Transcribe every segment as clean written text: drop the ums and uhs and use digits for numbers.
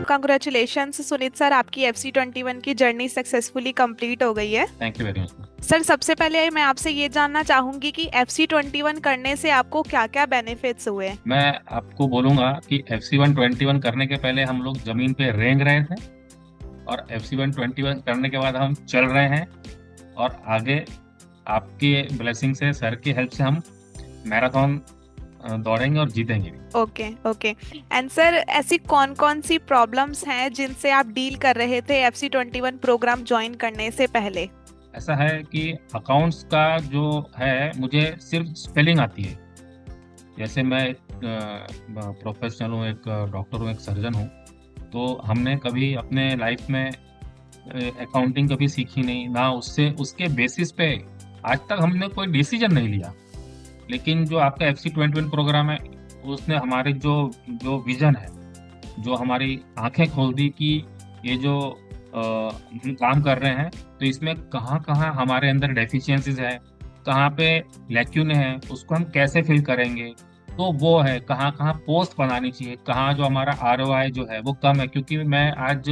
Congratulations Sunit sir, आपकी FC21 की journey successfully complete हो गई है। Thank you very much. Sir, सबसे पहले मैं आपसे ये जानना चाहूंगी कि FC21 करने से आपको क्या क्या बेनिफिट्स हुए। मैं आपको बोलूंगा कि FC121 करने के पहले हम लोग जमीन पे रेंग रहे थे, और FC121 करने के बाद हम चल रहे हैं, और आगे आपके ब्लेसिंग से, सर की हेल्प से हम मैराथन दौड़ेंगे और जीतेंगे भी। Okay okay. एंड सर, ऐसी कौन कौन सी प्रॉब्लम्स हैं जिनसे आप डील कर रहे थे FC21 प्रोग्राम ज्वाइन करने से पहले। ऐसा है कि अकाउंट्स का जो है, मुझे सिर्फ स्पेलिंग आती है। जैसे मैं एक प्रोफेशनल हूँ, एक डॉक्टर हूँ, एक सर्जन हूँ, तो हमने कभी अपने लाइफ में अकाउंटिंग कभी सीखी नहीं ना, उससे उसके बेसिस पे आज तक हमने कोई डिसीजन नहीं लिया। लेकिन जो आपका FC21 प्रोग्राम है, उसने हमारे जो जो विजन है, जो हमारी आंखें खोल दी कि ये जो हम काम कर रहे हैं, तो इसमें कहाँ कहाँ हमारे अंदर डेफिशिएंसीज है, कहाँ पे लैक्यूने हैं, उसको हम कैसे फिल करेंगे। तो वो है कहाँ कहाँ पोस्ट बनानी चाहिए, कहाँ जो हमारा ROI जो है वो कम है। क्योंकि मैं आज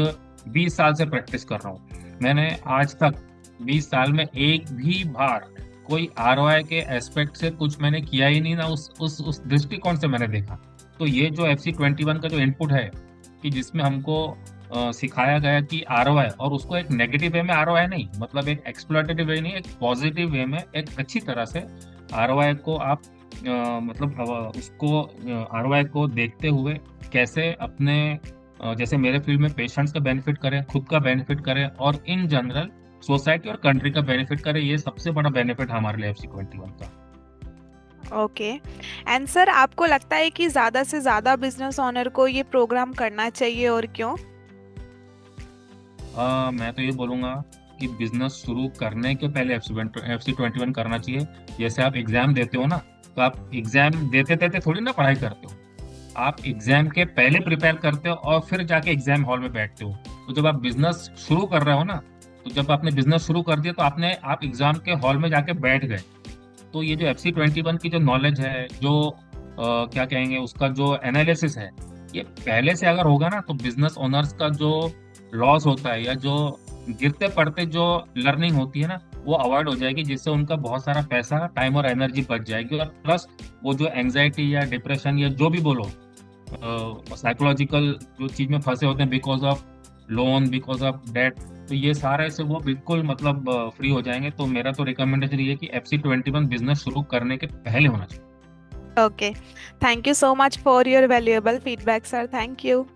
20 साल से प्रैक्टिस कर रहा हूँ, मैंने आज तक 20 साल में एक भी बार कोई ROI के एस्पेक्ट से कुछ मैंने किया ही नहीं ना, उस दृष्टिकोण से मैंने देखा। तो ये जो FC21 का जो इनपुट है, कि जिसमें हमको सिखाया गया कि ROI, और उसको एक नेगेटिव वे में ROI नहीं, मतलब एक एक्सप्लॉइटेटिव वे नहीं, एक पॉजिटिव वे में एक अच्छी तरह से ROI को आप मतलब उसको ROI को देखते हुए कैसे अपने जैसे मेरे फील्ड में पेशेंट्स का बेनिफिट करें, खुद का बेनिफिट करें, और इन जनरल सोसाइटी और कंट्री का बेनिफिट करें। ये सबसे बड़ा बेनिफिट हमारे लिए FC21 का। ओके। एंड सर, आपको लगता है कि ज्यादा से ज्यादा बिजनेस ओनर को ये प्रोग्राम करना चाहिए और क्यों। मैं तो ये बोलूँगा कि बिजनेस शुरू करने के पहले FC21 करना चाहिए। जैसे आप एग्जाम देते हो ना, तो आप एग्जाम देते देते थोड़ी ना पढ़ाई करते हो, आप एग्जाम के पहले प्रिपेयर करते हो और फिर जाके एग्जाम हॉल में बैठते हो। तो जब आप बिजनेस शुरू कर रहे हो ना, तो जब आपने बिजनेस शुरू कर दिया, तो आप एग्जाम के हॉल में जाके बैठ गए। तो ये जो FC21 की जो नॉलेज है, जो क्या कहेंगे, उसका जो एनालिसिस है, ये पहले से अगर होगा ना, तो बिजनेस ओनर्स का जो लॉस होता है, या जो गिरते पड़ते जो लर्निंग होती है ना, वो अवॉइड हो जाएगी, जिससे उनका बहुत सारा पैसा, टाइम और एनर्जी बच जाएगी। और प्लस वो जो एंग्जाइटी या डिप्रेशन या जो भी बोलो, साइकोलॉजिकल जो चीज में फंसे होते हैं, because of loan, because of debt, तो ये सारे से वो बिल्कुल मतलब फ्री हो जाएंगे। तो मेरा तो रिकमेंडेशन ये है कि FC21 बिजनेस शुरू करने के पहले होना चाहिए। Okay. Thank you so much for your valuable feedback sir, thank you.